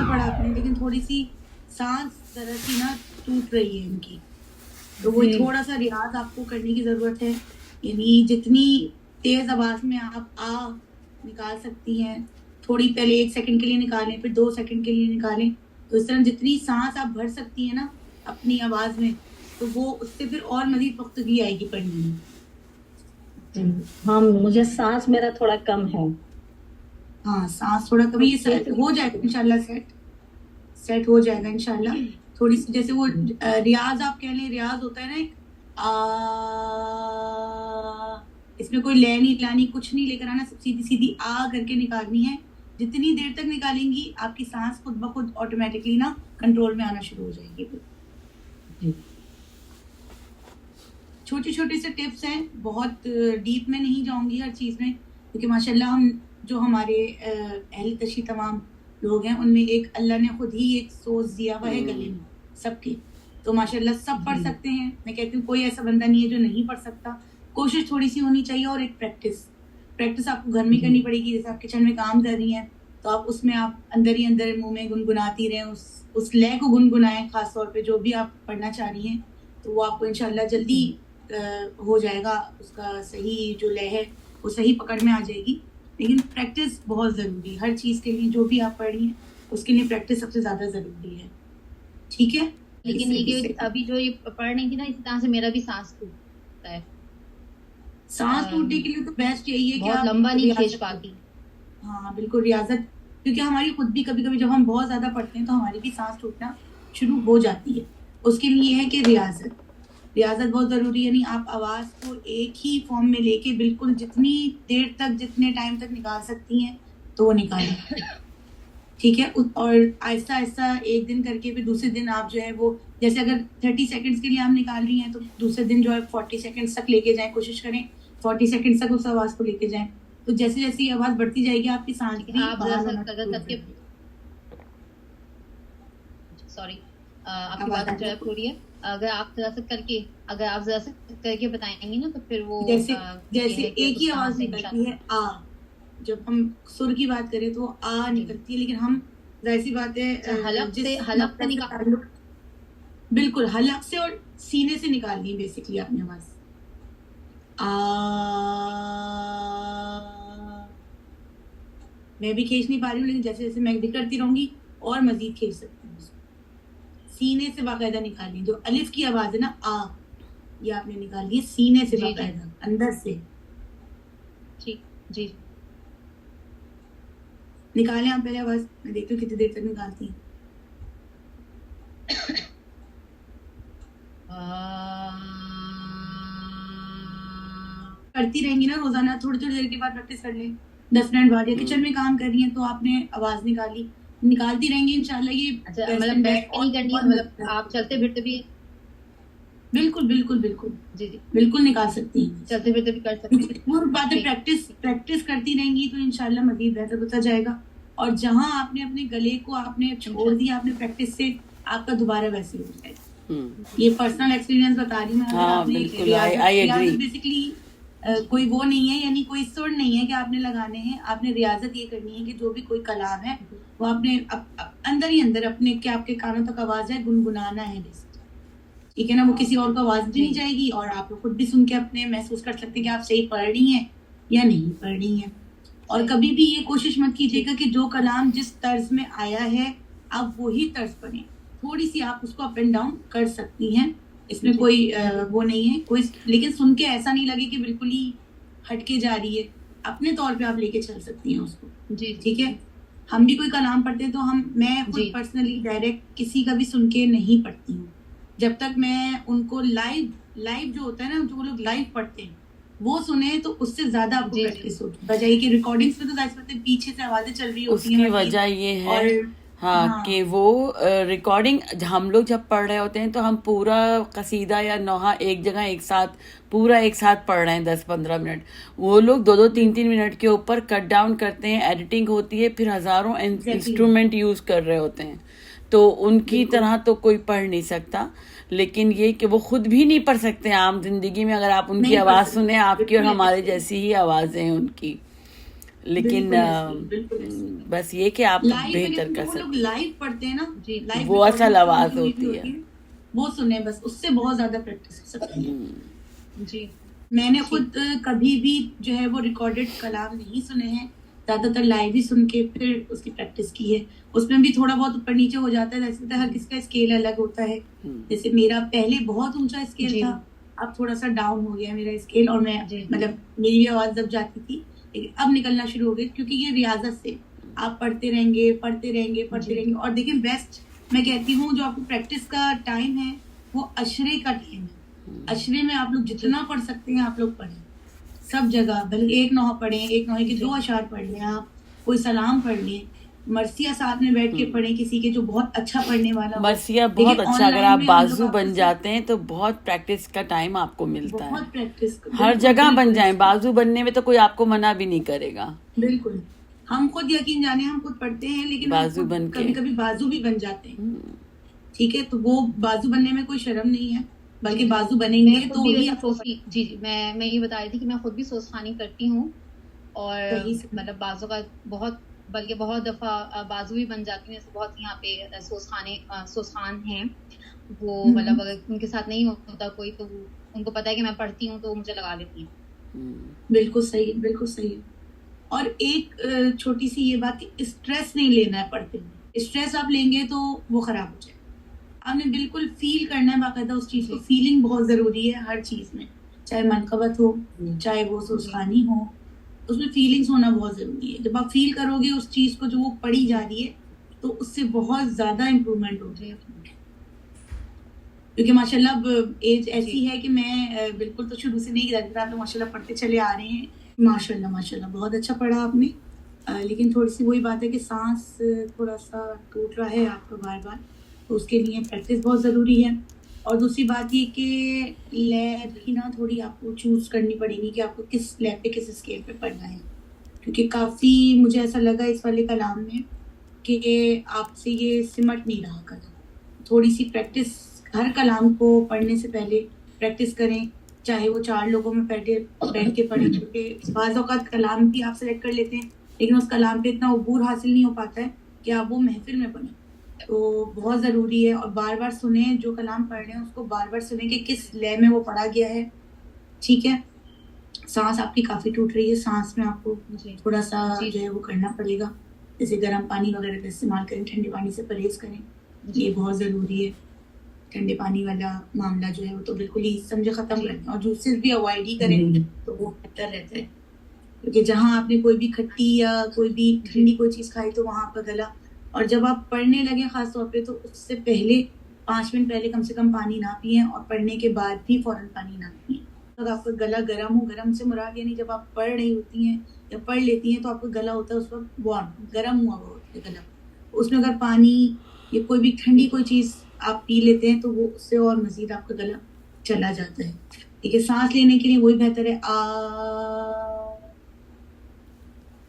پڑھا آپ نے, لیکن تھوڑی سی سانس ذرا سی نا ٹوٹ رہی ہے ان کی, تو وہ تھوڑا سا ریاض آپ کو کرنے کی ضرورت ہے. یعنی جتنی تیز آواز میں آپ آ نکال سکتی ہیں, تھوڑی پہلے 1 سیکنڈ کے لیے نکالیں, پھر 2 سیکنڈ کے لیے نکالیں, تو اس طرح جتنی سانس آپ بھر سکتی ہیں نا اپنی آواز میں, تو وہ اس سے پھر اور مزید پختگی آئے گی پڑھنے میں. ہاں مجھے سانس میرا تھوڑا کم ہے. ہاں سانس تھوڑا کم, یہ ہو جائے گا انشاءاللہ, سیٹ ہو جائے گا انشاءاللہ. تھوڑی سی جیسے وہ ریاض آپ کہہ لیں, ریاض ہوتا ہے نا ایک اس میں کوئی لے نہیں لانی کچھ نہیں لے کر آنا, سب سیدھی سیدھی آ کر کے نکالنی ہے. جتنی دیر تک نکالیں گی آپ کی سانس خود بخود آٹومیٹکلی نا کنٹرول میں آنا شروع ہو جائے گی. چھوٹے چھوٹے سے ٹپس ہیں, بہت ڈیپ میں نہیں جاؤں گی ہر چیز میں, کیونکہ ماشاءاللہ ہم جو ہمارے اہل تشیع تمام لوگ ہیں ان میں ایک اللہ نے خود ہی ایک سوز دیا ہوا ہے گلے میں سب کے, تو ماشاءاللہ سب پڑھ سکتے ہیں. میں کہتی ہوں کوئی ایسا بندہ نہیں ہے جو نہیں پڑھ سکتا. کوشش تھوڑی سی ہونی چاہیے, اور ایک پریکٹس آپ کو گھر میں کرنی پڑے گی. جیسے آپ کچن میں کام کر رہی ہیں تو آپ اس میں آپ اندر ہی اندر منہ میں گنگناتی رہیں, اس لے کو گنگنائیں, خاص طور پہ جو بھی آپ پڑھنا چاہ رہی ہیں, تو وہ آپ کو انشاءاللہ جلدی ہو جائے گا. اس کا صحیح جو لے ہے وہ صحیح پکڑ میں آ جائے گی. لیکن پریکٹس بہت ضروری ہے ہر چیز کے لیے, جو بھی آپ پڑھ رہی ہیں اس کے لیے پریکٹس سب سے زیادہ ضروری ہے. ٹھیک ہے, لیکن یہ ابھی جو یہ پڑھ رہی تھی نا, اسی طرح سے میرا بھی سانس ٹوٹتا ہے. سانس ٹوٹنے کے لیے تو بیسٹ یہی ہے کہ بہت لمبا نہیں کھینچ پاتی. ہاں بالکل ریاضت, کیونکہ ہماری خود بھی کبھی کبھی جب ہم بہت زیادہ پڑھتے ہیں تو ہماری بھی سانس ٹوٹنا شروع ہو جاتی ہے. اس کے لیے یہ ہے کہ ریاضت بہت ضروری ہے. یعنی آپ آواز کو ایک ہی فارم میں لے کے بالکل جتنی دیر تک جتنے ٹائم تک نکال سکتی ہیں تو وہ نکالیں. ٹھیک ہے, اور آہستہ آہستہ ایک دن کر کے پھر دوسرے دن آپ جو ہے وہ, جیسے اگر 30 سیکنڈز کے لیے آپ نکال رہی ہیں تو دوسرے دن جو ہے 40 سیکنڈز تک لے کے جائیں, کوشش کریں 40 سیکنڈز تک اس آواز کو لے کے جائیں. تو جیسے جیسے یہ آواز بڑھتی جائے گی آپ کی سانس بھی باہر ہونا شروع ہو جائے گی. سوری آپ کی بات جو ہے پوری ہے. اگر آپ ذرا سا کر کے بتائیں گی نا تو پھر وہ جیسے ایک ہی آواز نکلتی ہے آ, جب ہم سر کی بات کریں تو آ نکلتی ہے, لیکن ہم ظاہر سی بات ہے حلق سے نکال, بالکل حلق سے اور سینے سے نکالنی ہے بیسکلی آپ نے آواز. میں بھی کھینچ نہیں پا رہی ہوں, لیکن جیسے جیسے میں بھی کرتی رہوں گی اور مزید کھینچ سکتی ہوں. سینے سے باقاعدہ نکالنی, جو الف کی آواز ہے نا آ, یہ آپ نے نکالنی ہے سینے سے باقاعدہ اندر سے. ٹھیک جی, نکالیں آپ پہلے آواز, میں دیکھتی ہوں کتنی دیر تک نکالتی ہیں. کرتی رہیں گی نا روزانہ, تھوڑی تھوڑی دیر کے بعد پریکٹس کر لیں, 10 منٹ بعد, یا کچن میں کام کر رہی ہیں تو آپ نے آواز نکالتی رہیں گی انشاءاللہ. یہ مطلب بیٹھ کے نہیں کرنی ہے, مطلب آپ چلتے پھرتے بھی بالکل بالکل بالکل جی بالکل نکال سکتی ہیں, چلتے پھرتے بھی کر سکتے ہیں. وہ باتیں پریکٹس کرتی رہیں گی تو انشاءاللہ مزید بہتر ہوتا جائے گا. اور جہاں آپ نے اپنے گلے کو آپ نے چھوڑ دیا آپ نے پریکٹس سے, آپ کا دوبارہ ویسے ہو جائے گا. یہ پرسنل ایکسپیرینس بتا رہی میں. اگر آپ نے ریاضت بیسکلی کوئی وہ نہیں ہے, یعنی کوئی سر نہیں ہے کہ آپ نے لگانے ہیں. آپ نے ریاضت یہ کرنی ہے کہ جو بھی کوئی کلام ہے وہ آپ نے اندر ہی اندر اپنے کہ آپ کے کانوں تک آواز ہے گنگنانا ہے بیسکلی. ٹھیک ہے نا, وہ کسی اور کو آواز بھی نہیں جائے گی, اور آپ خود بھی سن کے اپنے محسوس کر سکتے کہ آپ صحیح پڑھ رہی ہیں یا نہیں پڑھ رہی ہیں. اور کبھی بھی یہ کوشش مت کیجیے گا کہ جو کلام جس طرز میں آیا ہے آپ وہی طرز پڑھیں. تھوڑی سی آپ اس کو اپ اینڈ ڈاؤن کر سکتی ہیں, اس میں کوئی وہ نہیں ہے کوئی, لیکن سن کے ایسا نہیں لگے کہ بالکل ہی ہٹ کے جا رہی ہے. اپنے طور پہ آپ لے کے چل سکتی ہیں اس کو. جی ٹھیک ہے, ہم بھی کوئی کلام پڑھتے ہیں تو میں خود پرسنلی ڈائریکٹ کسی کا بھی سن کے نہیں پڑھتی ہوں, جب تک میں ان کو لائیو جو ہوتا ہے نا, جو لوگ لائیو پڑھتے ہیں وہ سنیں تو اس سے زیادہ آپ کو پریکٹس ہوتی, بجائے کہ ریکارڈنگز میں تو ظاہر بات ہے پیچھے سے آوازیں چل رہی ہوتی ہیں. اس کی وجہ یہ ہے کہ وہ ریکارڈنگ ہم لوگ جب پڑھ رہے ہوتے ہیں تو ہم پورا قصیدہ یا نوحہ ایک جگہ ایک ساتھ پڑھ رہے ہیں 10-15 منٹ. وہ لوگ 2-3 منٹ کے اوپر کٹ ڈاؤن کرتے ہیں, ایڈیٹنگ ہوتی ہے, پھر ہزاروں انسٹرومنٹ یوز کر رہے ہوتے ہیں, تو ان کی طرح تو کوئی پڑھ نہیں سکتا. لیکن یہ کہ وہ خود بھی نہیں پڑھ سکتے عام زندگی میں, اگر آپ ان کی آواز سنیں, آپ کی اور ہمارے جیسی ہی آوازیں ہیں ان کی. لیکن بالکل بس یہ کہ آپ بہتر کر وہ سکتے لوگ لائیو پڑھتے ہیں نا جی live وہ اصل recording آواز ہوئی ہوتی ہے. وہ سنیں بس, اس سے بہت زیادہ پریکٹس کر سکتے ہیں. جی میں نے خود کبھی بھی جو ہے وہ ریکارڈڈ کلام نہیں سنے ہیں, زیادہ تر لائیو ہی سن کے پھر اس کی پریکٹس کی ہے. اس میں بھی تھوڑا بہت اوپر نیچے ہو جاتا ہے, جیسے ہر کس کا اسکیل الگ ہوتا ہے. جیسے میرا پہلے بہت اونچا اسکیل تھا, اب تھوڑا سا ڈاؤن ہو گیا میرا اسکیل, اور میں مطلب میری بھی آواز دب جاتی تھی, لیکن اب نکلنا شروع ہو گئی, کیونکہ یہ ریاضت سے آپ پڑھتے رہیں گے پڑھتے رہیں گے پڑھتے رہیں گے. اور دیکھیں بیسٹ میں کہتی ہوں جو آپ کو پریکٹس کا ٹائم ہے وہ عشرے کا ٹائم ہے. عشرے میں آپ لوگ جتنا پڑھ سکتے ہیں آپ لوگ پڑھیں, سب جگہ, بھلے ایک نوحہ پڑھیں, ایک نوحے کے 2 اشعار پڑھ لیں, آپ کوئی سلام پڑھ لیں, مرثیہ ساتھ میں بیٹھ کے پڑھیں کسی کے جو بہت اچھا پڑھنے والا. مرثیہ بہت اچھا, اگر آپ بازو بن جاتے ہیں تو بہت پریکٹس کا ٹائم آپ کو ملتا ہے. بہت پریکٹس, ہر جگہ بن جائیں, بازو بننے میں تو کوئی آپ کو منع بھی نہیں کرے گا. بالکل, ہم خود یقین جانے ہم خود پڑھتے ہیں, لیکن بازو بن کے کبھی کبھی بازو بھی بن جاتے ہیں. ٹھیک ہے, تو وہ بازو بننے میں کوئی شرم نہیں ہے, بلکہ بازو بنیں گے تو جی میں یہ بتا رہی تھی کہ میں خود بھی سوز خوانی کرتی ہوں, اور مطلب بازو کا بلکہ بہت دفعہ بازو بھی بن جاتی ہیں. بہت یہاں پہ سوز خان ہیں, وہ مطلب اگر ان کے ساتھ نہیں ہوتا کوئی تو ان کو پتا ہے کہ میں پڑھتی ہوں تو وہ مجھے لگا لیتی ہیں. بالکل صحیح, بالکل صحیح. اور ایک چھوٹی سی یہ بات کہ اسٹریس نہیں لینا ہے پڑھتے ہوئے. اسٹریس آپ لیں گے تو وہ خراب ہو جائے. آپ نے بالکل فیل کرنا ہے باقاعدہ اس چیز کو. فیلنگ بہت ضروری ہے ہر چیز میں, چاہے منقبت ہو چاہے وہ سوزخوانی ہو, اس میں فیلنگس ہونا بہت ضروری ہے. جب آپ فیل کرو گے اس چیز کو جو وہ پڑھی جا رہی ہے تو اس سے بہت زیادہ امپرومنٹ ہو جائے. کیونکہ ماشاء اللہ اب ایج ایسی ہے کہ میں بالکل تو شروع سے نہیں کرتی, آپ ماشاء اللہ پڑھتے چلے آ رہے ہیں. ماشاء اللہ بہت اچھا پڑھا آپ نے, لیکن تھوڑی سی وہی بات ہے کہ سانس تھوڑا سا ٹوٹ رہا ہے آپ کا بار بار, تو اس کے لیے پریکٹس بہت ضروری ہے. اور دوسری بات یہ کہ لیب بھی نا تھوڑی آپ کو چوز کرنی پڑے گی کہ آپ کو کس لیب پہ کس اسکیل پہ پڑھنا ہے. کیونکہ کافی مجھے ایسا لگا اس والے کلام میں کہ آپ سے یہ سمٹ نہیں رہا کلام. تھوڑی سی پریکٹس, ہر کلام کو پڑھنے سے پہلے پریکٹس کریں, چاہے وہ 4 لوگوں میں بیٹھ کے پڑھیں. کیونکہ بعض اوقات کلام بھی آپ سلیکٹ کر لیتے ہیں لیکن اس کلام پہ اتنا عبور حاصل نہیں ہو پاتا ہے کہ آپ وہ محفل میں پڑھیں. تو بہت ضروری ہے, اور بار بار سنیں, جو کلام پڑھ رہے ہیں اس کو بار بار سنیں کہ کس لے میں وہ پڑھا گیا ہے. ٹھیک ہے, سانس آپ کی کافی ٹوٹ رہی ہے, سانس میں آپ کو تھوڑا سا جو ہے وہ کرنا پڑے گا, جیسے گرم پانی وغیرہ کا استعمال کریں, ٹھنڈے پانی سے پرہیز کریں, یہ بہت ضروری ہے. ٹھنڈے پانی والا معاملہ جو ہے وہ تو بالکل ہی سمجھے ختم کریں, اور جوسز بھی اوائڈ ہی کریں تو وہ بہتر رہتا ہے. کیونکہ جہاں آپ نے کوئی بھی کھٹی یا کوئی بھی ٹھنڈی کوئی چیز کھائی تو وہاں پر گلا, اور جب آپ پڑھنے لگیں خاص طور پہ تو اس سے پہلے 5 منٹ پہلے کم سے کم پانی نہ پئیں, اور پڑھنے کے بعد بھی فوراً پانی نہ پئیں. اگر آپ کا گلا گرم ہو, گرم سے مراد یعنی جب آپ پڑھ رہی ہوتی ہیں یا پڑھ لیتی ہیں تو آپ کا گلا ہوتا ہے اس وقت وارم, گرم ہوا ہوا ہوتا ہے گلا, اس میں اگر پانی یا کوئی بھی ٹھنڈی کوئی چیز آپ پی لیتے ہیں تو وہ اس سے اور مزید آپ کا گلا چلا جاتا ہے. ٹھیک ہے, سانس لینے کے لیے وہی بہتر ہے,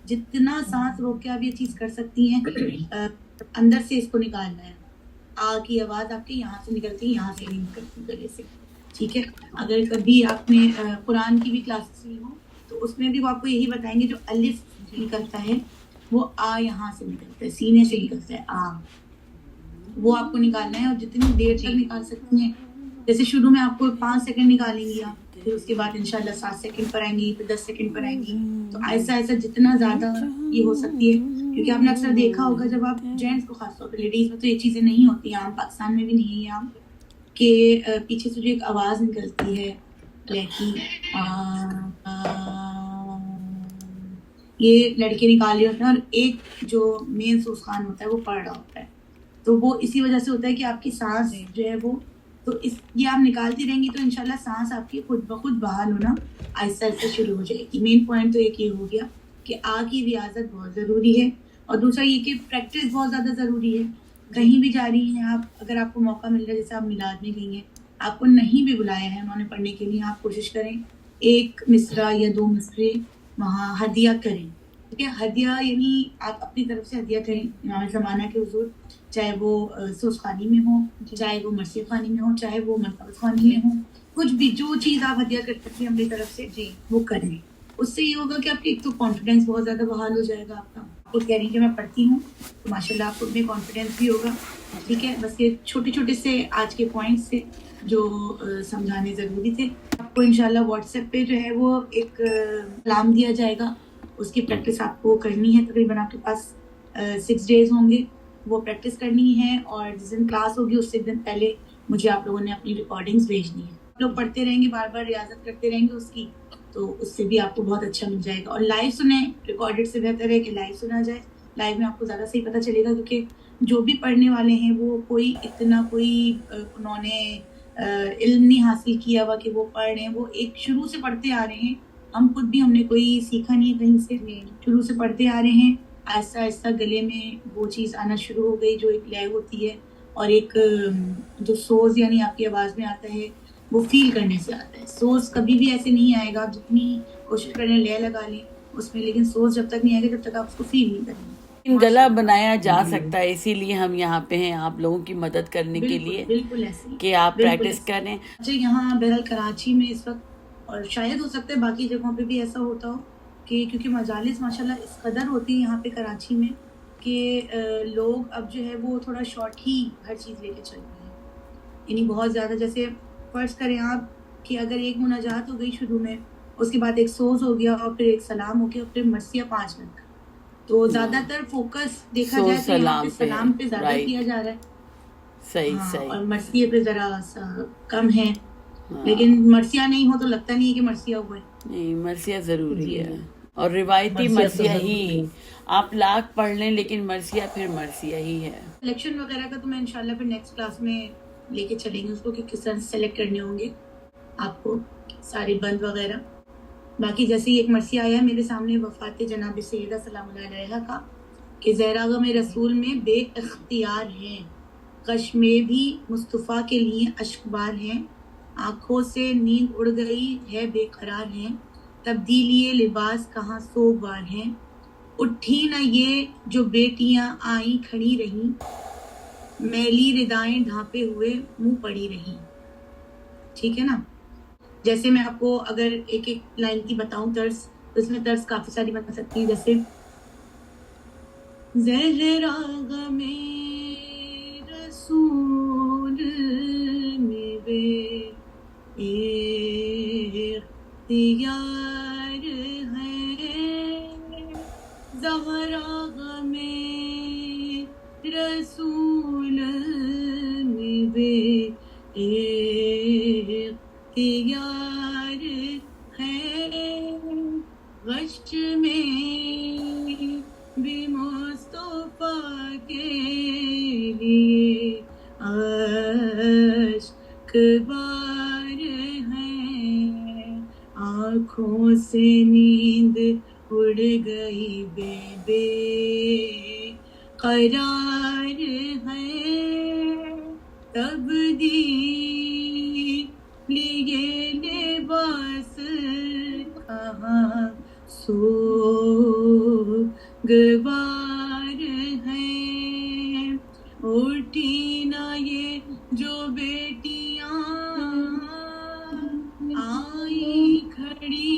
جتنا سانس روک کے آپ یہ چیز کر سکتی ہیں اندر سے اس کو نکالنا ہے. آ کی آواز آپ کے یہاں سے نکلتی ہے, یہاں سے نہیں نکلتی گلے سے. ٹھیک ہے, اگر کبھی آپ نے قرآن کی بھی کلاسز لی ہوں تو اس میں بھی وہ آپ کو یہی بتائیں گے جو الف نکلتا ہے وہ آ یہاں سے نکلتا ہے, سینے سے نکلتا ہے آ, وہ آپ کو نکالنا ہے. اور جتنی دیر تک نکال سکتی ہیں, جیسے شروع میں آپ کو 5 سیکنڈ نکالیں گی آپ, پھر اس کے بعد انشاءاللہ 7 سیکنڈ پر آئیں گی, پھر 10 سیکنڈ پر آئیں گی. تو ایسا ایسا جتنا زیادہ یہ ہو سکتی ہے, کیونکہ آپ نے اکثر دیکھا ہوگا جب آپ جینٹس کو, خاص طور پہ لیڈیز میں تو یہ چیزیں نہیں ہوتی, عام پاکستان میں بھی نہیں ہے عام, کہ پیچھے سے جو ایک آواز نکلتی ہے لڑکی, یہ لڑکے نکال رہے ہوتے ہیں اور ایک جو مین سوزخوان ہوتا ہے وہ پڑھ رہا ہوتا ہے. تو وہ اسی وجہ سے ہوتا ہے کہ آپ کی سانس جو ہے وہ, تو یہ آپ نکالتی رہیں گی تو انشاءاللہ سانس آپ کی خود بخود بحال ہونا آہستہ آہستہ شروع ہو جائے گی. مین پوائنٹ تو ایک یہ ہو گیا کہ آ کی ریاضت بہت ضروری ہے, اور دوسرا یہ کہ پریکٹس بہت زیادہ ضروری ہے. کہیں بھی جا رہی ہیں آپ, اگر آپ کو موقع مل رہا ہے, جیسے آپ میلاد میں گئی ہیں, آپ کو نہیں بھی بلایا ہے انہوں نے پڑھنے کے لیے, آپ کوشش کریں 1 مصرع یا 2 مصرے وہاں ہدیہ کریں. ٹھیک ہے, ہدیہ یعنی آپ اپنی طرف سے ہدیہ کریں امام زمانہ کے حضور, چاہے وہ سوزخوانی میں ہو, چاہے وہ مرثیہ خوانی میں ہو, چاہے وہ منقبت خوانی میں ہو, کچھ بھی جو چیز آپ ہدیہ کر سکتی ہیں اپنی طرف سے وہ کریں. اس سے یہ ہوگا کہ آپ کی ایک تو کانفیڈینس بہت زیادہ بحال ہو جائے گا آپ کا. آپ کو کہہ رہی کہ میں پڑھتی ہوں تو ماشاء اللہ آپ کو میں کانفیڈینس بھی ہوگا. ٹھیک ہے, بس یہ چھوٹے چھوٹے سے آج کے پوائنٹس تھے جو سمجھانے ضروری تھے. آپ کو انشاءاللہ واٹس ایپ پہ جو ہے وہ ایک کلام دیا جائے گا, اس کی پریکٹس آپ کو کرنی ہے. تقریباً آپ کے پاس 6 days ہوں گے, وہ پریکٹس کرنی ہے. اور جس دن کلاس ہوگی اس سے ایک دن پہلے مجھے آپ لوگوں نے اپنی ریکارڈنگز بھیجنی ہے. لوگ پڑھتے رہیں گے, بار بار ریاضت کرتے رہیں گے اس کی, تو اس سے بھی آپ کو بہت اچھا مل جائے گا. اور لائیو سنیں, ریکارڈڈ سے بہتر ہے کہ لائیو سنا جائے. لائیو میں آپ کو زیادہ صحیح پتہ چلے گا, کیونکہ جو بھی پڑھنے والے ہیں وہ کوئی اتنا انہوں نے علم نہیں حاصل کیا ہوا کہ وہ پڑھ رہے ہیں. وہ ایک شروع سے پڑھتے آ رہے ہیں. ہم خود بھی, ہم نے کوئی سیکھا نہیں کہیں سے, شروع سے پڑھتے آ رہے ہیں. آہستہ آہستہ گلے میں وہ چیز آنا شروع ہو گئی جو ایک لے ہوتی ہے, اور ایک جو سوز یعنی آپ کی آواز میں آتا ہے وہ فیل کرنے سے آتا ہے. سوز کبھی بھی ایسے نہیں آئے گا, آپ جتنی کوشش کریں لے لگا لیں اس میں, لیکن سوز جب تک نہیں آئے گا جب تک آپ اس کو فیل نہیں کریں گے. گلا بنایا جا سکتا ہے, اسی لیے ہم یہاں پہ ہیں آپ لوگوں کی مدد کرنے کے لیے, بالکل ایسے کہ آپ پریکٹس کریں. اچھا, یہاں بہرحال کراچی میں اس وقت, اور شاید ہو سکتا ہے باقی جگہوں پہ بھی ایسا ہوتا ہو, کہ کیونکہ مجالس ماشاءاللہ اس قدر ہوتی ہیں یہاں پہ کراچی میں کہ لوگ اب جو ہے وہ تھوڑا شارٹ ہی ہر چیز لے کے چل رہے ہیں. یعنی بہت زیادہ, جیسے فرض کریں آپ کہ اگر ایک مناجات ہو گئی شروع میں, اس کے بعد ایک سوز ہو گیا, اور پھر ایک سلام ہو گیا, اور پھر مرثیہ 5 منٹ کا, تو زیادہ تر فوکس دیکھا جائے تو یہاں پہ سلام پہ زیادہ کیا جا رہا ہے. صحیح, اور مرثیہ پہ ذرا سا کم ہے. لیکن مرثیہ نہیں ہو تو لگتا نہیں ہے کہ مرثیہ ہوا ہے. نہیں, مرثیہ ضروری ہے, اور روایتی مرثیہ ہی, آپ لاکھ پڑھ لیں لیکن مرثیہ پھر مرثیہ ہی ہے. سلیکشن وغیرہ کا تو میں انشاءاللہ پھر نیکسٹ کلاس میں لے کے چلیں گے اس کو, کہ کس طرح سلیکٹ کرنے ہوں گے آپ کو سارے بند وغیرہ. باقی جیسے ایک مرثیہ آیا میرے سامنے وفات جناب سیدہ سلام اللہ علیہا کا, کہ زہراغم رسول میں بے اختیار ہیں, غش میں بھی مصطفیٰ کے لیے اشکبار ہیں, آنکھوں سے نیند اڑ گئی ہے بے قرار ہیں, تبدیلی لباس کہاں سوگوار ہیں, اٹھی نہ یہ جو بیٹیاں آئیں کھڑی رہیں, میلی ردائیں ڈھانپے ہوئے منہ پڑی رہیں. ٹھیک ہے نا. جیسے میں آپ کو اگر ایک ایک لائن کی بتاؤں طرز, تو اس میں طرز کافی ساری بتا سکتی ہے. جیسے زہراغم رسول میں بے اختیار ہے, زہراغم رسول میں بے اختیار ہے, غش میں بھی مصطفیٰ کے لیے اشکبار ہیں, آنکھوں سے نیند اڑ گئی بے قرار ہے, تبدیلی لیے لباس کہاں سوگوار ہیں, اٹھی نہ یہ جو بیٹیاں آئیں کھڑی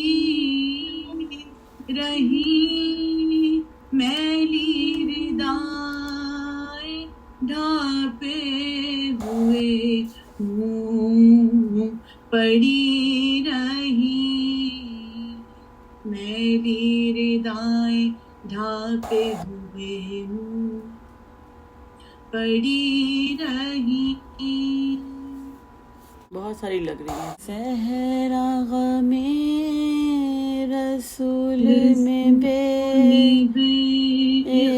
رہیں, میلی ردائیں ڈھانپے ہوئے منہ پڑی رہیں, میلی ردائیں ڈھانپے ہوئے منہ پڑی رہیں. بہت ساری لگ رہی ہے. زہراغم رسول میں بے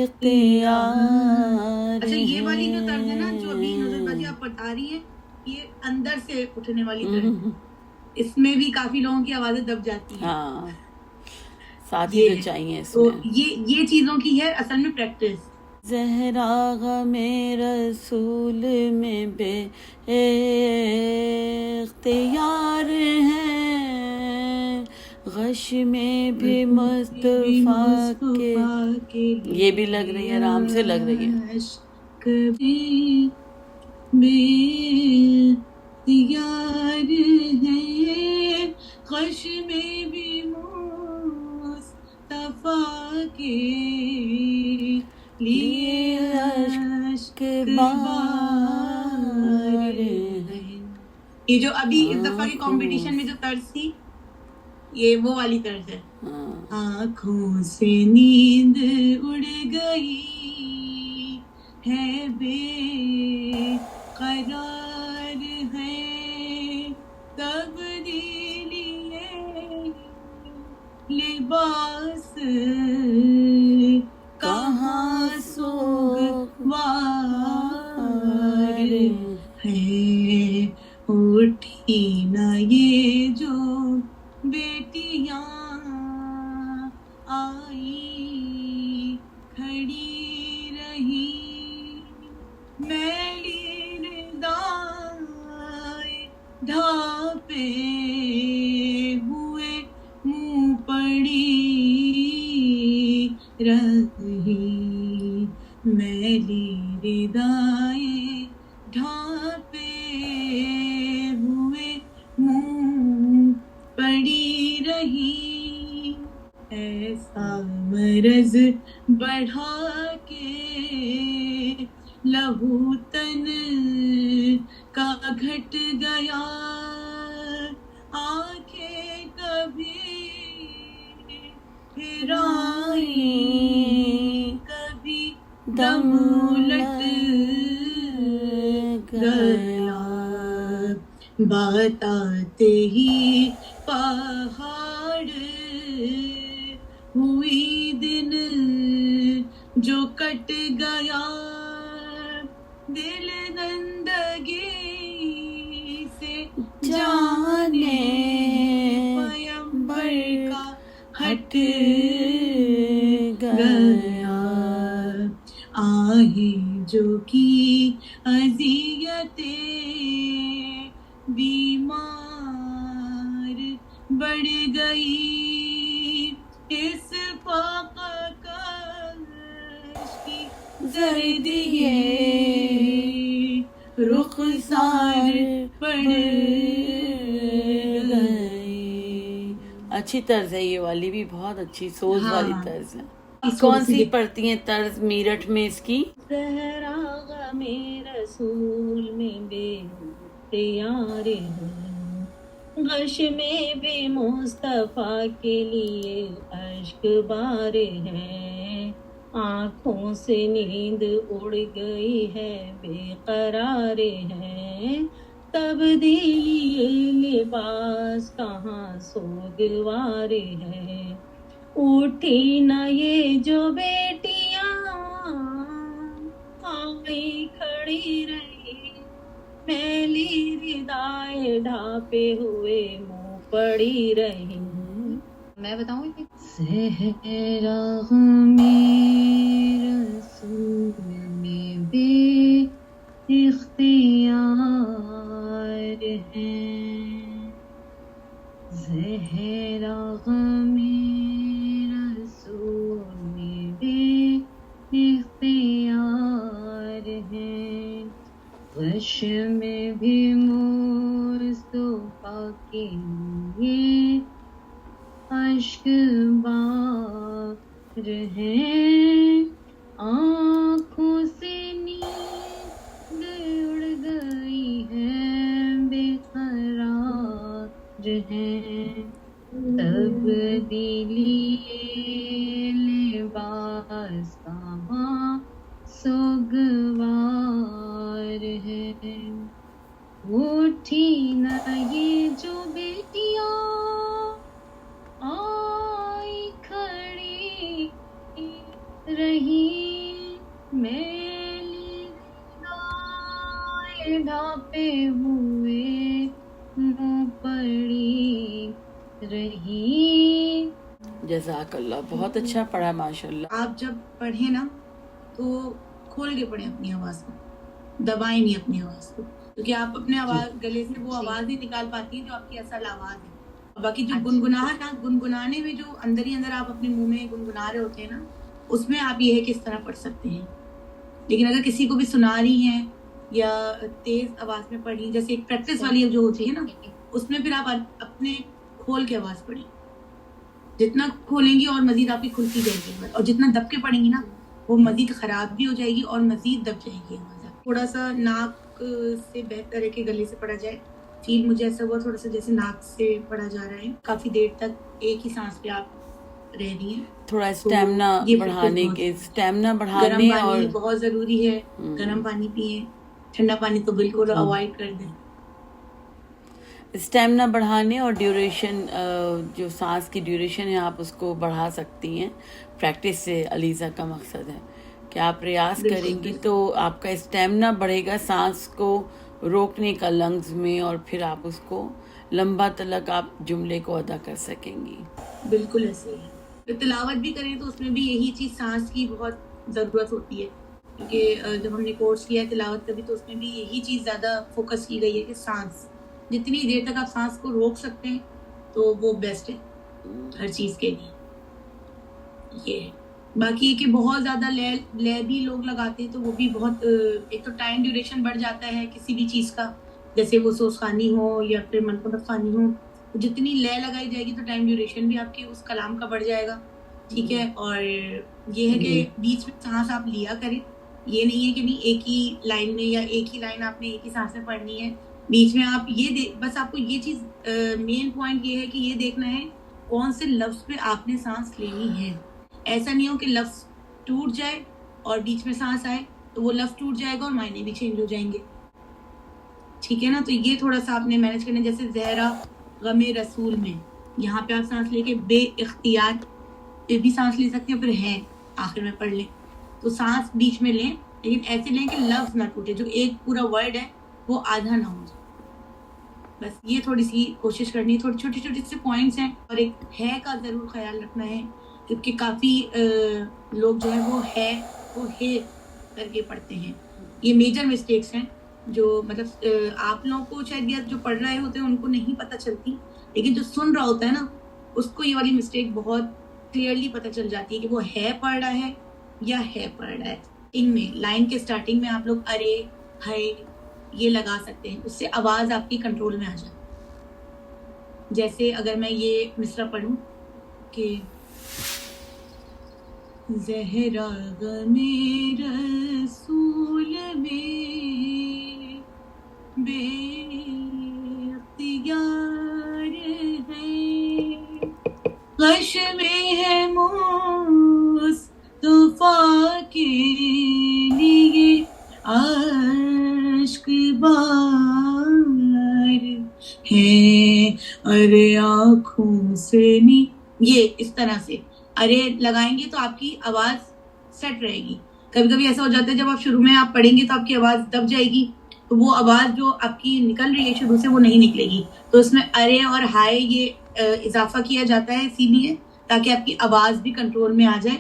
اختیار. اچھا, یہ والی جو طرز ہے نا جو ابھی نظر بازی آپ بتا رہی ہیں, یہ اندر سے اٹھنے والی طرز ہے. اس میں بھی کافی لوگوں کی آوازیں دب جاتی ہیں. ہاں, ساتھی تو چاہیے اس تو میں. یہ چیزوں کی ہے اصل میں پریکٹس. زہراغم رسول میں بے اختیار ہیں, غش میں بھی مصطفیٰ کے, یہ بھی لگ رہی ہے, آرام سے لگ رہی ہے. بے اختیار ہیں, غش میں بھی کے لیے اشک بار ہے. یہ جو ابھی اس دفعہ کے کمپٹیشن میں جو طرز تھی یہ وہ والی طرز ہے. آنکھوں سے نیند اڑ گئی ہے بے قرار ہے تبدیلی لباس کہاں سوگوار ہے. اٹھی نہ یہ جو بیٹیاں آئی کھڑی رہی میلی ردائے ڈھانپے ہوئے منہ پڑی رہی میلی ردائے ڈھانپے ہوئے منہ پڑی رہی. ایسا مرض بڑھا کے لہو تن کا گھٹ گیا آنکھیں کبھی پھرائی کبھی دم لٹ گیا. بات آتے ہی پہاڑ ہوئی دن جو کٹ گیا دل گندگی سے جانے پیمبر کا ہٹ گیا. آہیں جو کی اذیتیں بیمار بڑھ گئی اس فاقہ کش کی زردیے رخسار پڑ گئی. اچھی طرز ہے یہ والی بھی, بہت اچھی سوز والی طرز ہے. کون سی پڑھتی ہیں طرز میرٹھ میں اس کی؟ زہرا غم رسول میں بے اختیار ہے غش میں بھی مصطفیٰ کے لیے اشک بار ہے. آنکھوں سے نیند اڑ گئی ہے بے قرار ہے تبدیلی لباس کہاں سوگوار ہے. اٹھی نہ یہ جو بیٹیاں آئی کھڑی رہی میلی ردائے ڈھانپے ہوئے منہ پڑی رہی. میں بتاؤں کہ صحرا غمِ رسول میں بے اختیار ہیں صحرا غمِ رسول میں بے اختیار ہیں غش میں بھی مصطفیٰ کے لیے اشک بار ہیں. آنکھوں سے نیند اڑ گئی ہے بے قرار ہیں تبدیلی لباس کہاں سوگوار ہے. اٹھی نہ یہ جو بیٹیاں آئی کھڑی رہی میلی ردائے ڈھانپے ہوئے منہ پڑی رہی. جزاک اللہ, بہت اچھا پڑھا ماشاء اللہ. آپ جب پڑھیں نا تو کھول کے پڑھیں اپنی آواز کو, دبائیں نہیں اپنی آواز کو, کیونکہ آپ اپنے آواز گلے سے وہ آواز نہیں نکال پاتی ہیں جو آپ کی اصل آواز ہے. باقی جو گنگنانے میں جو اندر ہی اندر آپ اپنے منہ میں گنگنا رہے ہوتے ہیں نا, اس میں آپ یہ ہے کہ اس طرح پڑھ سکتے ہیں. لیکن اگر کسی کو بھی سنا رہی ہیں یا تیز آواز میں پڑھی, جیسے ایک پریکٹس والی جو ہوتی ہے نا, اس میں پھر آپ اپنے کھول کے آواز پڑھیں. جتنا کھولیں گی اور مزید آپ کی کھلتی جائے گی, اور جتنا دب کے پڑیں گی نا وہ مزید خراب بھی ہو جائے گی اور مزید دب جائے گی آواز. تھوڑا سا ناک سے بہتر ہے کہ گلے سے پڑھا جائے. فیل مجھے ایسا ہوا تھوڑا سا جیسے ناک سے پڑھا جا رہا ہے, کافی دیر تک ایک ہی سانس پہ آپ رہ رہی ہیں. تھوڑا اسٹیمنا بڑھانے کے, اسٹیمنا گرم بڑھانے اور پانی بہت ضروری ہے, گرم پانی پئیں, ٹھنڈا پانی تو بالکل اوائڈ کر دیں. اسٹیمنا بڑھانے اور ڈیوریشن, جو سانس کی ڈیوریشن ہے آپ اس کو بڑھا سکتی ہیں پریکٹس سے. علیزہ کا مقصد ہے کہ آپ ریاض کریں گی تو آپ کا اسٹیمنا بڑھے گا سانس کو روکنے کا لنگز میں, اور پھر آپ اس کو لمبا تلک آپ جملے کو ادا کر سکیں گی. بالکل ایسے ہی. تلاوت بھی کریں تو اس میں بھی یہی چیز سانس کی بہت ضرورت ہوتی ہے, کیونکہ جب ہم نے کورس کیا ہے تلاوت کا بھی تو اس میں بھی یہی چیز زیادہ فوکس کی گئی ہے کہ سانس, جتنی دیر تک آپ سانس کو روک سکتے ہیں تو وہ بیسٹ ہے ہر چیز کے لیے. یہ ہے. باقی یہ کہ بہت زیادہ لے بھی لوگ لگاتے ہیں تو وہ بھی بہت, ایک تو ٹائم ڈیوریشن بڑھ جاتا ہے کسی بھی چیز کا, جیسے وہ سوز خوانی ہو یا پھر منقبت خوانی ہو, جتنی لے لگائی جائے گی تو ٹائم ڈیوریشن بھی آپ کے اس کلام کا بڑھ جائے گا. ٹھیک ہے. اور یہ ہے کہ بیچ میں سانس آپ لیا کریں, یہ نہیں ہے کہ نہیں ایک ہی لائن میں یا ایک ہی لائن آپ نے ایک ہی سانس میں پڑھنی ہے. بیچ میں آپ یہ بس آپ کو یہ چیز مین پوائنٹ یہ ہے کہ یہ دیکھنا ہے کون سے لفظ پہ آپ نے سانس لینی ہے. ایسا نہیں ہو کہ لفظ ٹوٹ جائے اور بیچ میں سانس آئے تو وہ لفظ ٹوٹ جائے گا اور معنی بھی چینج ہو جائیں گے. ٹھیک ہے نا. تو یہ تھوڑا سا آپ نے مینج کرنا. جیسے زہرا غم رسول میں یہاں پہ آپ سانس لے کے بے اختیار بھی سانس لے سکتے ہیں, پھر ہے آخر میں پڑھ لیں تو سانس بیچ میں لیں, لیکن ایسے لیں کہ لفظ نہ ٹوٹے, جو ایک پورا ورڈ ہے وہ آدھا نہ ہو جائے. بس یہ تھوڑی سی کوشش کرنی ہے. تھوڑی چھوٹی چھوٹی سے پوائنٹس ہیں, اور ایک ہے کا ضرور خیال رکھنا ہے, کیونکہ کافی لوگ جو ہے وہ ہے کر کے پڑھتے ہیں. یہ میجر مسٹیکس ہیں جو مطلب آپ لوگوں کو شاید یہ جو پڑھ رہے ہوتے ہیں ان کو نہیں پتہ چلتی, لیکن جو سن رہا ہوتا ہے نا اس کو یہ والی مسٹیک بہت کلیئرلی پتہ چل جاتی ہے کہ وہ ہے پڑھ رہا ہے یا ہے پڑھ رہا ہے. ان میں لائن کے سٹارٹنگ میں آپ لوگ ارے ہے یہ لگا سکتے ہیں, اس سے آواز آپ کی کنٹرول میں آ جائے. جیسے اگر میں یہ مصرع پڑھوں کہ زہرا غم رسول میں بے اختیار ہے, غش میں ہے مصطفیٰ کے لیے عشق بار ہے, ارے آنکھوں سے نہیں. یہ اس طرح سے ارے لگائیں گے تو آپ کی آواز سیٹ رہے گی. کبھی کبھی ایسا ہو جاتا ہے جب آپ شروع میں آپ پڑھیں گے تو آپ کی آواز دب جائے گی, تو وہ آواز جو آپ کی نکل رہی ہے شروع سے وہ نہیں نکلے گی. تو اس میں ارے اور ہائے یہ اضافہ کیا جاتا ہے اسی لیے تاکہ آپ کی آواز بھی کنٹرول میں آ جائے.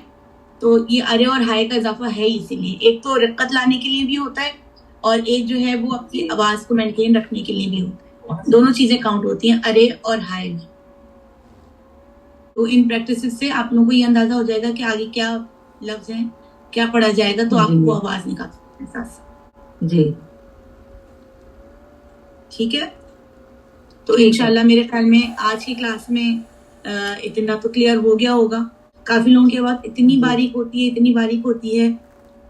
تو یہ ارے اور ہائے کا اضافہ ہے اسی لیے, ایک تو رقت لانے کے لیے بھی ہوتا ہے اور ایک جو ہے وہ اپنی آواز کو مینٹین رکھنے کے لیے بھی ہوتا ہے. دونوں چیزیں کاؤنٹ ہوتی ہیں ارے اور ہائے میں. تو ان پریکٹسز سے آپ لوگوں کو یہ اندازہ ہو جائے گا کہ آگے کیا لفظ ہیں, کیا پڑھا جائے گا, تو آپ کو آواز نکال سکتے ہیں. جی ٹھیک ہے. تو انشاءاللہ میرے خیال میں آج کی کلاس میں اتنا تو کلیئر ہو گیا ہوگا. کافی لوگوں کی آواز اتنی باریک ہوتی ہے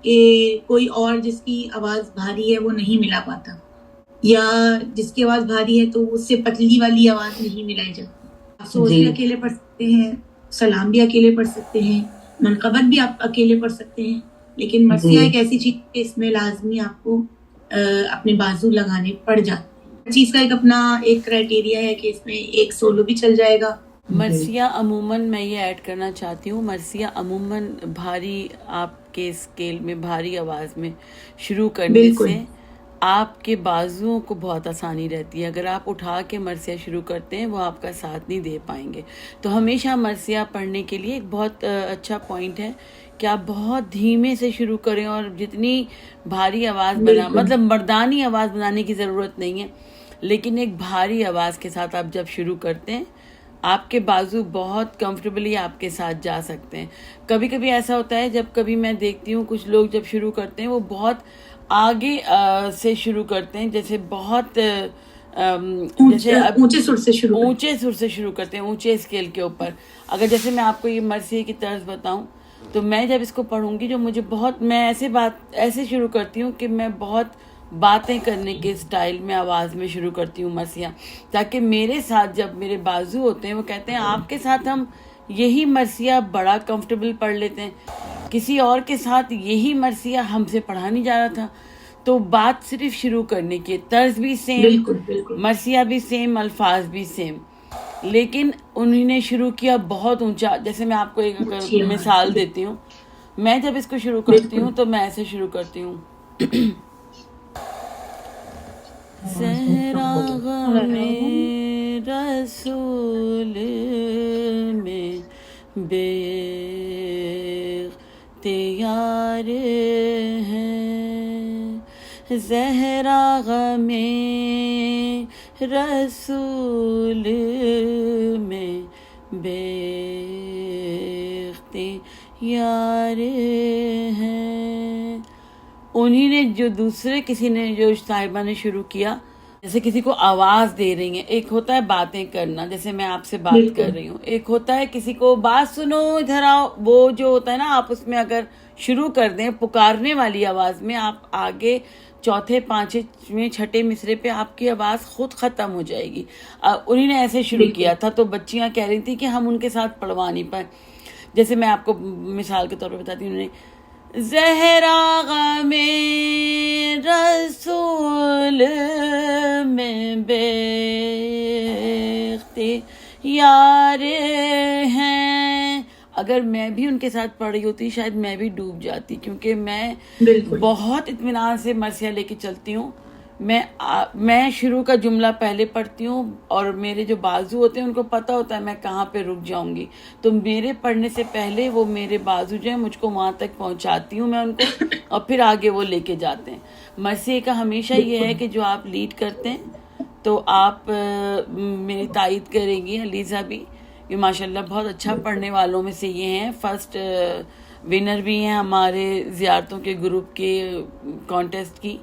کہ کوئی اور جس کی آواز بھاری ہے وہ نہیں ملا پاتا, یا جس کی آواز بھاری ہے تو اس سے پتلی والی آواز نہیں ملائی جاتی. افسوس بھی اکیلے پڑھ سکتے ہیں, سلام بھی اکیلے پڑھ سکتے ہیں, منقبت بھی آپ اکیلے پڑھ سکتے ہیں, لیکن مرثیہ ایک ایسی چیز ہے اس میں لازمی آپ کو اپنے بازو لگانے پڑ جاتے ہیں. چیز کا ایک اپنا ایک کرائٹیریا ہے کہ اس میں ایک سولو بھی چل جائے گا. مرثیہ عموماً میں یہ ایڈ کرنا چاہتی ہوں, مرثیہ عموماً بھاری آپ کے اسکیل میں بھاری آواز میں شروع کرنے سے آپ کے بازوؤں کو بہت آسانی رہتی ہے. اگر آپ اٹھا کے مرثیہ شروع کرتے ہیں وہ آپ کا ساتھ نہیں دے پائیں گے. تو ہمیشہ مرثیہ پڑھنے کے لیے ایک بہت اچھا پوائنٹ ہے کہ آپ بہت دھیمے سے شروع کریں, اور جتنی بھاری آواز مطلب مردانی آواز بنانے کی ضرورت نہیں ہے, لیکن ایک بھاری آواز کے ساتھ آپ جب شروع کرتے ہیں آپ کے بازو بہت کمفرٹیبلی آپ کے ساتھ جا سکتے ہیں. کبھی کبھی ایسا ہوتا ہے جب کبھی میں دیکھتی ہوں کچھ لوگ جب شروع کرتے ہیں وہ بہت آگے سے شروع کرتے ہیں, جیسے بہت جیسے اب اونچے سر سے شروع اونچے سر سے شروع کرتے ہیں، اونچے اسکیل کے اوپر. اگر جیسے میں آپ کو یہ مرثیے کی طرز بتاؤں تو میں جب اس کو پڑھوں گی جو مجھے بہت، میں ایسے شروع کرتی ہوں کہ میں بہت باتیں کرنے کے اسٹائل میں آواز میں شروع کرتی ہوں مرثیہ، تاکہ میرے ساتھ جب میرے بازو ہوتے ہیں وہ کہتے ہیں آپ کے ساتھ ہم یہی مرثیہ بڑا کمفرٹیبل پڑھ لیتے ہیں، کسی اور کے ساتھ یہی مرثیہ ہم سے پڑھا نہیں جا رہا تھا. تو بات صرف شروع کرنے کی، طرز بھی سیم، بالکل بالکل مرثیہ بھی سیم، الفاظ بھی سیم، لیکن انہوں نے شروع کیا بہت اونچا. جیسے میں آپ کو ایک اگر مثال دیتی ہوں، میں جب اس کو شروع کرتی ہوں تو میں ایسے شروع کرتی ہوں: صحرا غم رسول میں بے اختیار ہے، زہرا غم رسول میں بے اختیار ہے. انہی نے جو دوسرے کسی نے جو صاحبہ نے شروع کیا، جیسے کسی کو آواز دے رہی ہیں. ایک ہوتا ہے باتیں کرنا، جیسے میں آپ سے بات کر رہی ہوں، ایک ہوتا ہے کسی کو بات سنو ادھر آؤ، وہ جو ہوتا ہے نا، آپ اس میں اگر شروع کر دیں پکارنے والی آواز میں، آپ آگے چوتھے پانچویں چھٹے مصرے پہ آپ کی آواز خود ختم ہو جائے گی. انہی نے ایسے شروع کیا تھا، تو بچیاں کہہ رہی تھی کہ ہم ان کے ساتھ پڑھوا نہیں پائے. جیسے میں آپ کو مثال کے طور پہ بتاتی ہوں، انہوں نے زہرا غم رسول میں بے اختیار ہیں. اگر میں بھی ان کے ساتھ پڑھ رہی ہوتی شاید میں بھی ڈوب جاتی، کیونکہ میں بہت اطمینان سے مرثیہ لے کے چلتی ہوں. میں شروع کا جملہ پہلے پڑھتی ہوں، اور میرے جو بازو ہوتے ہیں ان کو پتہ ہوتا ہے میں کہاں پہ رک جاؤں گی، تو میرے پڑھنے سے پہلے وہ میرے بازو جو ہیں مجھ کو وہاں تک پہنچاتی ہوں میں ان کو، اور پھر آگے وہ لے کے جاتے ہیں. مرثیے کا ہمیشہ یہ ہے کہ جو آپ لیڈ کرتے ہیں تو آپ میری تائید کریں گی علیزہ بھی، یہ ماشاءاللہ بہت اچھا پڑھنے والوں میں سے یہ ہیں، فرسٹ ونر بھی ہیں ہمارے زیارتوں کے گروپ کے کانٹیسٹ کی.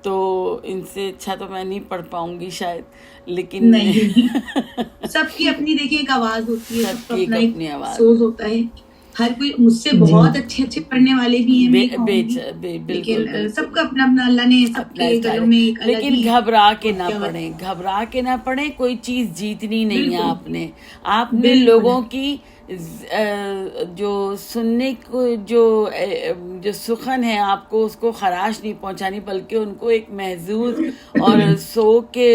تو ان سے اچھا تو میں نہیں پڑھ پاؤں گی شاید، لیکن نہیں سب کی اپنی دیکھیں ایک آواز ہوتی ہے، سب کی ایک اپنی آواز سوز ہوتا ہے. ہر کوئی مجھ سے بہت اچھے پڑھنے والے بھی ہیں، لیکن سب کا اپنا اپنا اللہ نے سب کے گلوں میں ایک الگ. لیکن گھبرا کے نہ پڑھیں، گھبرا کے نہ پڑھیں. کوئی چیز جیتنی نہیں ہے. آپ نے لوگوں کی جو سننے کو جو سخن ہے آپ کو اس کو خراش نہیں پہنچانی، بلکہ ان کو ایک محظوظ اور سوگ کے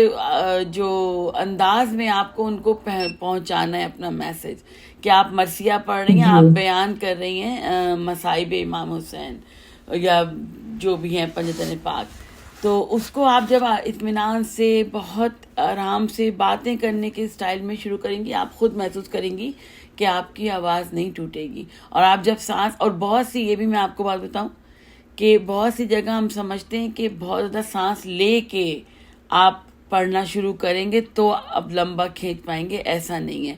جو انداز میں آپ کو ان کو پہنچانا ہے اپنا میسج، کہ آپ مرثیہ پڑھ رہی ہیں، آپ بیان کر رہی ہیں مصائب امام حسین یا جو بھی ہیں پنجتن پاک. تو اس کو آپ جب اطمینان سے بہت آرام سے باتیں کرنے کے اسٹائل میں شروع کریں گی، آپ خود محسوس کریں گی کہ آپ کی آواز نہیں ٹوٹے گی. اور آپ جب سانس، اور بہت سی، یہ بھی میں آپ کو بات بتاؤں کہ بہت سی جگہ ہم سمجھتے ہیں کہ بہت زیادہ سانس لے کے آپ پڑھنا شروع کریں گے تو اب لمبا کھینچ پائیں گے. ایسا نہیں ہے،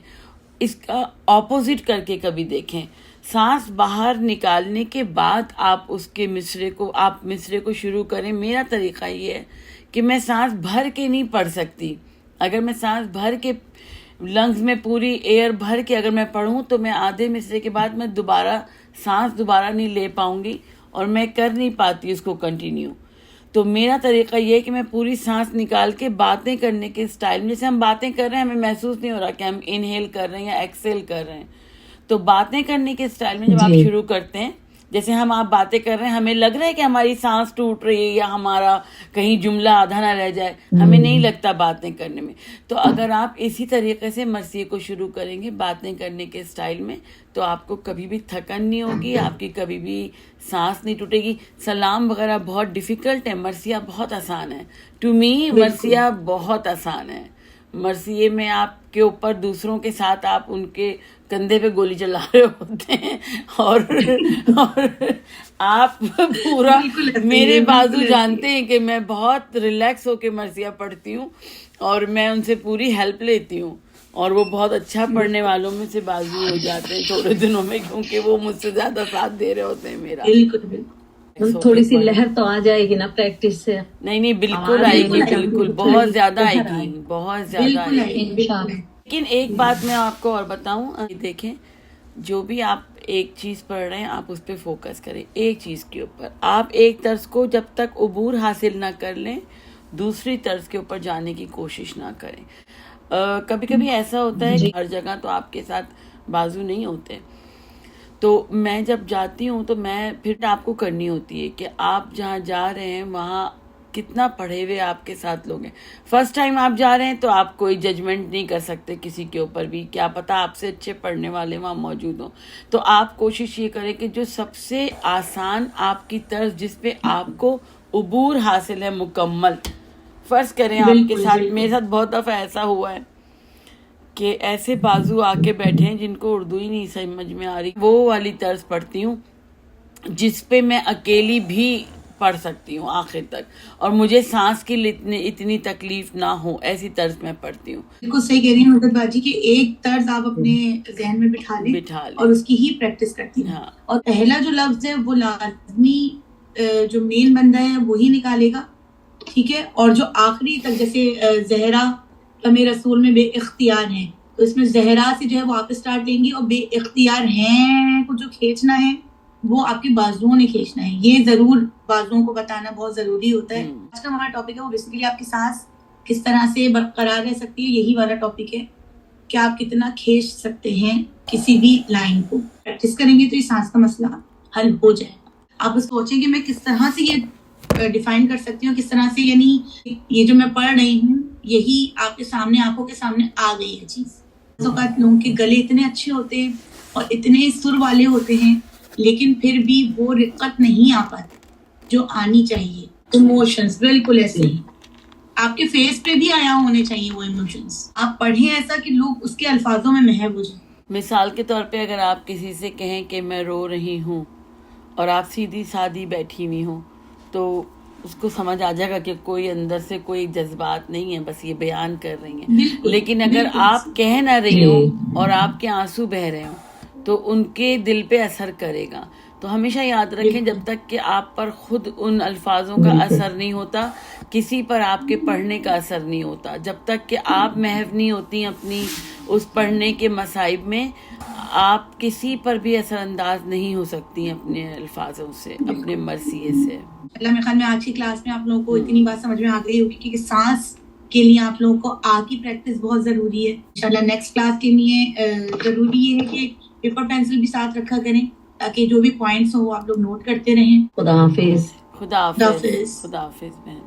اس کا اپوزٹ کر کے کبھی دیکھیں. سانس باہر نکالنے کے بعد آپ اس کے مصرے کو شروع کریں. میرا طریقہ یہ ہے کہ میں سانس بھر کے نہیں پڑھ سکتی. اگر میں سانس بھر کے لنگز میں پوری ایئر بھر کے اگر میں پڑھوں تو میں آدھے مصرے کے بعد میں سانس دوبارہ نہیں لے پاؤں گی، اور میں کر نہیں پاتی اس کو کنٹینیو. تو میرا طریقہ یہ ہے کہ میں پوری سانس نکال کے باتیں کرنے کے اسٹائل میں، جیسے ہم باتیں کر رہے ہیں ہمیں محسوس نہیں ہو رہا کہ ہم انہیل کر رہے ہیں یا ایکسیل کر رہے ہیں. تو باتیں کرنے کے اسٹائل میں جب آپ شروع کرتے ہیں، جیسے آپ باتیں کر رہے ہیں، ہمیں لگ رہا ہے کہ ہماری سانس ٹوٹ رہی ہے یا ہمارا کہیں جملہ آدھا نہ رہ جائے، ہمیں نہیں لگتا باتیں کرنے میں. تو اگر آپ اسی طریقے سے مرثیے کو شروع کریں گے باتیں کرنے کے اسٹائل میں، تو آپ کو کبھی بھی تھکن نہیں ہوگی، آپ کی کبھی بھی سانس نہیں ٹوٹے گی. سلام وغیرہ بہت ڈیفیکلٹ ہے، مرثیہ بہت آسان ہے. ٹو می مرثیہ بہت آسان ہے. مرثیے میں آپ کے اوپر دوسروں کے ساتھ آپ ان کے کندھے پہ گولی چلا رہے ہوتے ہیں، اور آپ پورا، میرے بازو جانتے ہیں کہ میں بہت ریلیکس ہو کے مرثیہ پڑھتی ہوں، اور میں ان سے پوری ہیلپ لیتی ہوں، اور وہ بہت اچھا پڑھنے والوں میں سے بازو ہو جاتے ہیں تھوڑے دنوں میں، کیونکہ وہ مجھ سے زیادہ ساتھ دے رہے ہوتے ہیں میرا. تھوڑی سی لہر تو آ جائے گی نا پریکٹس سے. نہیں بالکل آئے گی, بالکل بہت زیادہ آئے گی, بہت زیادہ آئے گی. لیکن ایک بات میں آپ کو اور بتاؤں, دیکھیں جو بھی آپ ایک چیز پڑھ رہے ہیں آپ اس پہ فوکس کریں, ایک چیز کے اوپر. آپ ایک طرز کو جب تک عبور حاصل نہ کر لیں دوسری طرز کے اوپر جانے کی کوشش نہ کریں. کبھی کبھی ایسا ہوتا ہے کہ ہر جگہ تو آپ کے ساتھ بازو نہیں ہوتے, تو میں جب جاتی ہوں تو میں پھر آپ کو کرنی ہوتی ہے کہ آپ جہاں جا رہے ہیں وہاں کتنا پڑھے ہوئے آپ کے ساتھ لوگ ہیں. فرسٹ ٹائم آپ جا رہے ہیں تو آپ کوئی ججمنٹ نہیں کر سکتے کسی کے اوپر بھی, کیا پتا آپ سے اچھے پڑھنے والے وہاں موجود ہوں. تو آپ کوشش یہ کریں کہ جو سب سے آسان آپ کی طرز جس پہ آپ کو عبور حاصل ہے مکمل, فرض کریں آپ کے ساتھ, میرے ساتھ بہت دفعہ ایسا ہوا ہے کہ ایسے بازو آ کے بیٹھے ہیں جن کو اردو ہی نہیں سمجھ میں آ رہی, وہ والی طرز پڑھتی ہوں جس پہ میں اکیلی بھی پڑھ سکتی ہوں آخر تک, اور مجھے سانس کی اتنی تکلیف نہ ہو, ایسی طرز میں پڑھتی ہوں. بالکل صحیح کہہ رہی ہوں نصرت باجی کہ ایک طرز آپ اپنے ذہن میں بٹھا لیں اور اس کی ہی پریکٹس کرتی ہیں. اور پہلا جو لفظ ہے وہ لازمی جو مین بندہ ہے وہی نکالے گا, ٹھیک ہے, اور جو آخری تک جیسے زہرا ہمیں رسول میں بے اختیار ہیں, تو اس میں زہرا سے جو ہے وہ آپ اسٹارٹ لیں گی, اور بے اختیار ہیں کو جو کھینچنا ہے وہ آپ کے بازوؤں نے کھینچنا ہے. یہ ضرور بازوؤں کو بتانا بہت ضروری ہوتا ہے. آج کا ہمارا ٹاپک ہے وہ بیسیکلی آپ کی سانس کس طرح سے برقرار رہ سکتی ہے, یہی والا ٹاپک ہے کہ آپ کتنا کھینچ سکتے ہیں کسی بھی لائن کو. پریکٹس کریں گے تو یہ سانس کا مسئلہ حل ہو جائے گا. آپ سوچیں کہ میں کس طرح سے یہ ڈیفائن کر سکتی ہوں, کس طرح سے, یعنی یہ جو میں پڑھ رہی ہوں یہی آپ کے سامنے آنکھوں کے سامنے آ گئی ہے چیز. اوقات لوگوں کے گلے اتنے اچھے ہوتے ہیں اور اتنے سر والے ہوتے ہیں لیکن پھر بھی وہ رقت نہیں آ پاتی جو آنی چاہیے. ایموشنز بالکل ایسے ہی آپ کے فیس پہ بھی آیا ہونے چاہیے وہ ایموشنز. آپ پڑھیں ایسا کہ لوگ اس کے الفاظوں میں محو ہو جائیں. مثال کے طور پہ اگر آپ کسی سے کہیں کہ میں رو رہی ہوں اور آپ سیدھی سادھی بیٹھی ہوئی ہوں تو اس کو سمجھ آ جائے گا کہ کوئی اندر سے کوئی جذبات نہیں ہے, بس یہ بیان کر رہی ہیں. لیکن اگر آپ کہہ نہ رہی ہوں اور آپ کے آنسو بہ رہے ہوں تو ان کے دل پہ اثر کرے گا. تو ہمیشہ یاد رکھیں جب تک کہ آپ پر خود ان الفاظوں کا اثر نہیں ہوتا, کسی پر آپ کے پڑھنے کا اثر نہیں ہوتا, جب تک کہ آپ محو نہیں ہوتی اپنی اس پڑھنے کے مصائب میں, آپ کسی پر بھی اثر انداز نہیں ہو سکتی اپنے الفاظوں سے, اپنے مرثیے سے. اللہ میرے خیال میں آج کی کلاس میں آپ لوگوں کو اتنی بات سمجھ میں آ گئی ہوگی کہ سانس کے لیے آپ لوگوں کو آ کی پریکٹس بہت ضروری ہے. انشاءاللہ نیکسٹ کلاس کے لیے ضروری یہ ہے کہ پیپر پینسل بھی ساتھ رکھا کریں تاکہ جو بھی پوائنٹس ہو وہ آپ لوگ نوٹ کرتے رہیں. خدا حافظ. خدا حافظ. خدا حافظ بہن.